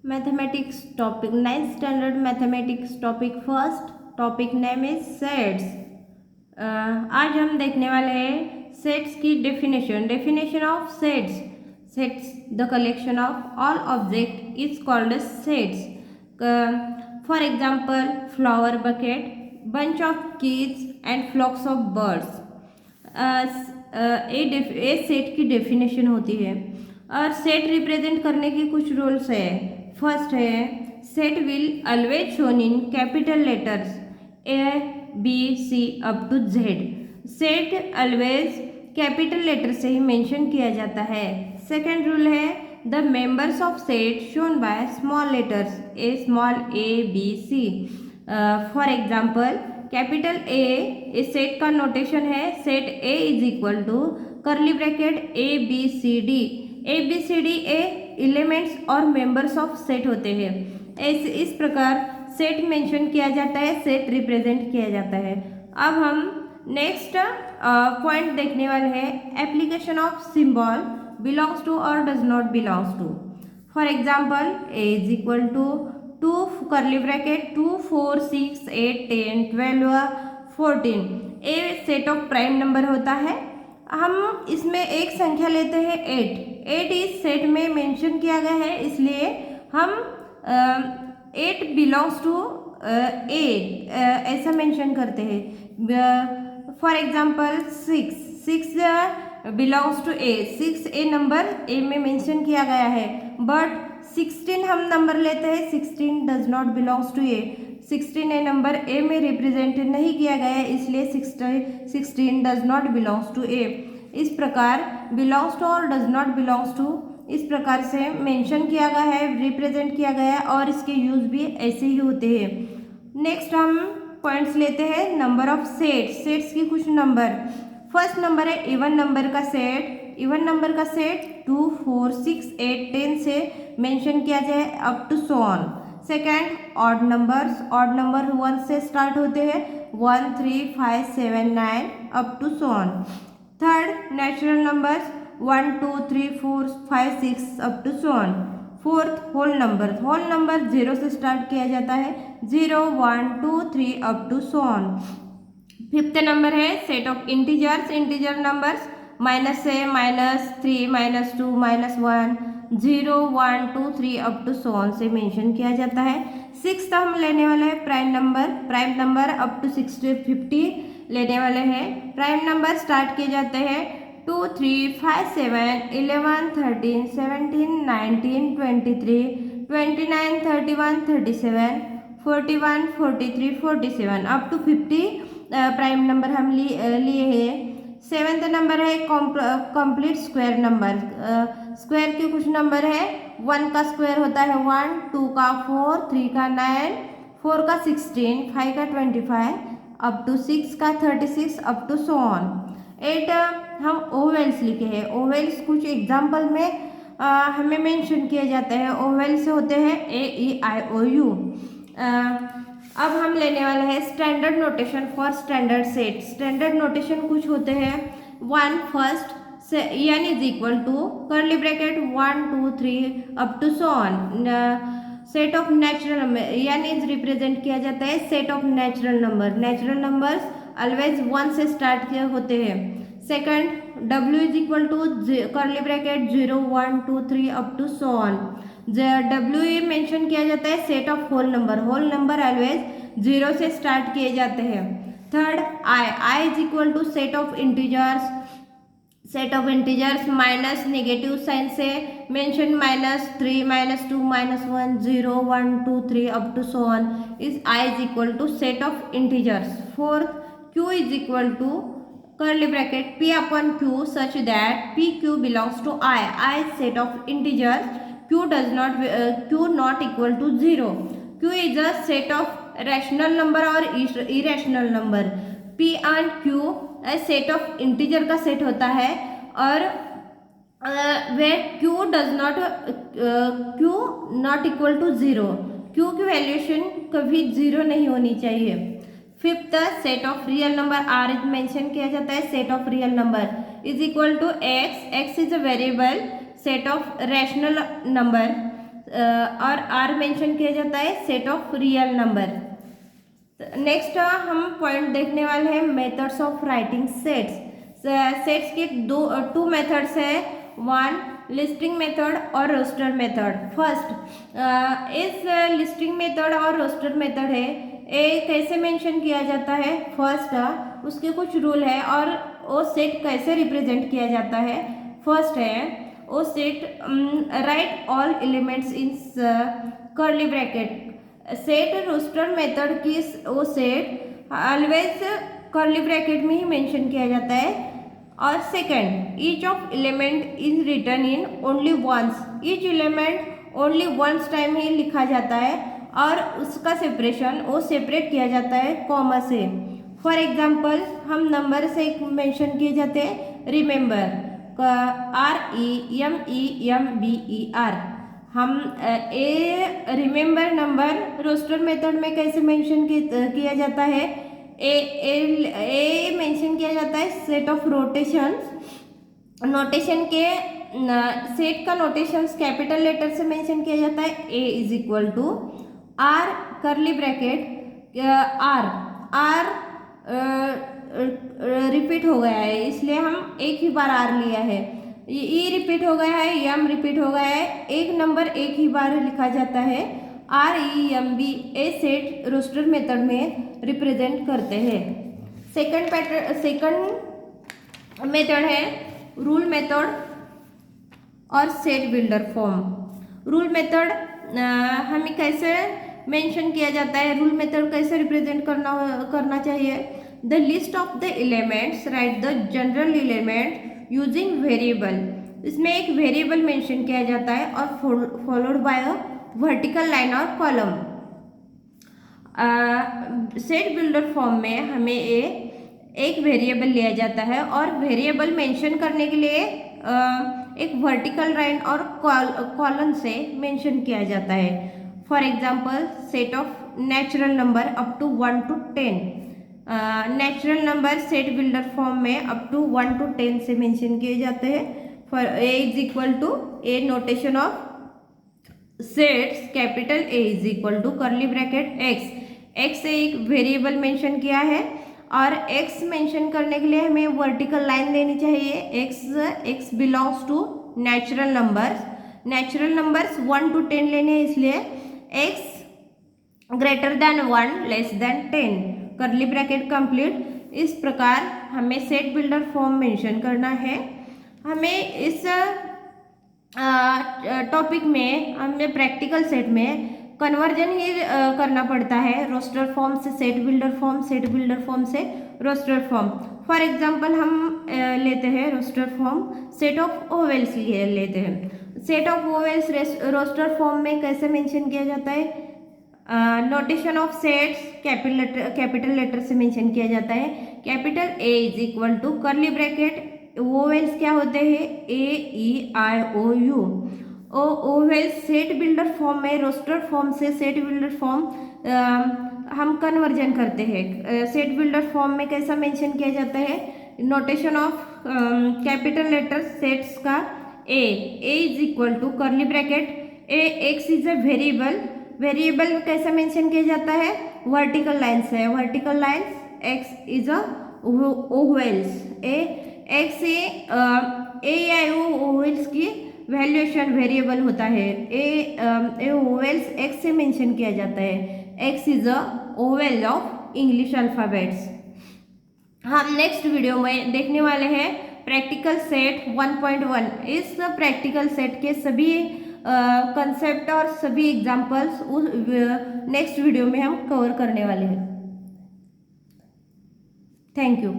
Mathematics topic 9th standard mathematics topic first topic name is sets। आज हम देखने वाले हैं सेट्स की definition of sets the collection of all object is called sets. For example flower bucket, bunch of keys and flocks of birds. A set की definition होती है और सेट रिप्रेजेंट करने की कुछ रूल्स है। फर्स्ट है set will always shown in capital letters A B C up to Z. Set always capital letter से ही मेंशन किया जाता है। सेकेंड रूल है the members of set shown by small letters a small a B c. For example capital A set का notation है। Set A is equal to curly bracket a B c d. A B c d a elements और members of set होते हैं। इस प्रकार set mention किया जाता है, सेट रिप्रेजेंट किया जाता है। अब हम नेक्स्ट पॉइंट देखने वाले हैं application of symbol belongs to और does not belongs to. For example A is equal to 2 curly bracket 2 4 6 8 10 12 14। A set of prime number होता है। हम इसमें एक संख्या लेते हैं 8 इस सेट में मेंशन किया गया है, इसलिए हम 8 बिलोंग्स टू ए ऐसा मेंशन करते हैं। For example 6 belongs to A. 6 a number A में मेंशन किया गया है, बट 16 हम नंबर लेते हैं, 16 does not belongs to A. 16 a number A में रिप्रेजेंट नहीं किया गया है, इसलिए 16 does not belongs to A. इस प्रकार बिलोंग्स टू और डज नॉट बिलोंग्स टू इस प्रकार से मेंशन किया गया है, रिप्रेजेंट किया गया है और इसके यूज भी ऐसे ही होते हैं। नेक्स्ट हम पॉइंट्स लेते हैं नंबर ऑफ सेट्स की कुछ नंबर। फर्स्ट नंबर है इवन नंबर का सेट। इवन नंबर का सेट 2 4 6 8 10 से मेंशन किया जाए up to so on. Second odd numbers. Odd number 1 से स्टार्ट होते हैं 1 3 5 7 9 up to so on. Third natural numbers 1 2 3 4 5 6 up to so on. Fourth whole number 0 से start किया जाता है 0 1 2 3 up to so on. Fifth number है set of integer numbers minus से -3 -2 -1 0 1 2 3 up to so on से mention किया जाता है। सिक्स्थ हम लेने वाले हैं प्राइम नंबर अप टू 60 50 लेने वाले हैं। प्राइम नंबर स्टार्ट किए जाते हैं 2 3 5 7 11 13 17 19 23 29 31 37 41 43 47 अप टू 50 प्राइम नंबर हम लिए हैं। सेवेंथ नंबर है कंप्लीट स्क्वायर नंबर। स्क्वायर के कुछ नंबर है 1 का स्क्वायर होता है 1 2 का 4 3 का 9 4 का 16 5 का 25 अप टू 6 का 36 अप टू सो ऑन। 8 हम ओवेल्स लिखे हैं। ओवेल्स कुछ एग्जाम्पल में हमें मेंशन किया जाता है। ओवेल्स होते हैं ए ई आई ओ यू। अब हम लेने वाले हैं standard notation for standard set. Standard notation कुछ होते हैं 1 first n is equal to curly bracket 1 2 3 up to so on. Set of natural number n is represent किया जाता है set of natural numbers always 1 से स्टार्ट होते हैं। Second w is equal to curly bracket 0 1 2 3 up to so on. w mention किया जाता है set of whole number always 0 से स्टार्ट किए जाते हैं। Third i is equal to set of integers minus negative sign से mention -3 -2 -1 0 1 2 3 up to so on is i is equal to set of integers. Fourth q is equal to curly bracket p upon q such that pq belongs to i is set of integers q not equal to 0। q is a set of rational number और irrational number। p and q set of integer का set होता है और where q not equal to 0। q की valuation कभी 0 नहीं होनी चाहिए। Fifth set of real number R is mention किया जाता है। Set of real number is equal to x is a variable set of rational number और आर मेंशन किया जाता है set of real number. Next हम पॉइंट देखने वाले हैं methods of writing sets. Sets के टू मेथड्स है, वन लिस्टिंग मेथड और रोस्टर मेथड। फर्स्ट इस लिस्टिंग मेथड और रोस्टर मेथड है, ये कैसे मेंशन किया जाता है। फर्स्ट उसके कुछ रूल है और वो सेट कैसे रिप्रेजेंट किया जाता है। फर्स्ट है वो set write all elements in curly bracket. Set roster method की वो सेट ऑलवेज कर्ली ब्रैकेट में ही मेंशन किया जाता है। और second each of element is written in only once. Each element only once time ही लिखा जाता है और उसका सेपरेशन वो सेपरेट किया जाता है कॉमा से। फॉर एग्जाम्पल हम नंबर से मेंशन किए जाते हैं रिमेंबर, REMEMBER। हम ए रिमेंबर नंबर रोस्टर मेथड में कैसे मेंशन किया जाता है। ए मेंशन किया जाता है सेट ऑफ रोटेशंस। नोटेशन के सेट का नोटेशंस कैपिटल लेटर से मेंशन किया जाता है। A is equal to R curly bracket R repeat हो गया है इसलिए हम एक ही बार आर लिया है। ई रिपीट हो गया है, एम रिपीट हो गया है, एक नंबर एक ही बार लिखा जाता है। REMB ए सेट रोस्टर मेथड में रिप्रेजेंट करते हैं। सेकंड मेथड है रूल मेथड और set builder form. Rule method हमें कैसे मेंशन किया जाता है, रूल मेथड कैसे रिप्रेजेंट करना चाहिए। The list of the elements, right the general element using variable. इसमें एक वेरिएबल मेंशन किया जाता है और followed by a vertical line और कॉलम। सेट बिल्डर फॉर्म में हमें एक वेरिएबल लिया जाता है और वेरिएबल मेंशन करने के लिए एक वर्टिकल लाइन और कॉलम से मेंशन किया जाता है। For example set of natural number up to 1 to 10। Natural number set builder form में अप टू 1 to 10 से मेंशन किए जाते हैं। For A is equal to a notation of sets capital A is equal to curly bracket x से एक variable mention किया है और एक्स मेंशन करने के लिए हमें वर्टिकल लाइन देनी चाहिए। X belongs to natural numbers 1 to 10 लेने इसलिए x greater than 1 less than 10 curly bracket complete. इस प्रकार हमें सेट बिल्डर फॉर्म मेंशन करना है। हमें इस टॉपिक में हमें प्रैक्टिकल सेट में कन्वर्जन ही करना पड़ता है रोस्टर फॉर्म से set builder form, set builder form से रोस्टर फॉर्म। फॉर एग्जांपल हम लेते हैं roster form set of vowels लेते हैं। Set of vowels roster form में कैसे मेंशन किया जाता है। Notation of sets capital letter से मेंशन किया जाता है। Capital A is equal to curly bracket vowels क्या होते हैं AEIOU। Vowels set builder form में रोस्टर फॉर्म से सेट बिल्डर फॉर्म हम कन्वर्जन करते हैं। सेट बिल्डर फॉर्म में कैसा मेंशन किया जाता है। Notation of capital letter sets का A is equal to curly bracket X is a variable कैसा मेंशन किया जाता है वर्टिकल लाइन से। Vertical lines X is a vowels X से ओवेल्स की वैल्यूएशन वेरिएबल होता है। ओवेल्स एक्स से मेंशन किया जाता है। X is a vowel of English alphabets. हम नेक्स्ट वीडियो में देखने वाले हैं प्रैक्टिकल सेट 1.1। इस प्रैक्टिकल सेट के सभी कंसेप्ट और सभी एग्जाम्पल्स उस नेक्स्ट वीडियो में हम कवर करने वाले हैं। Thank you.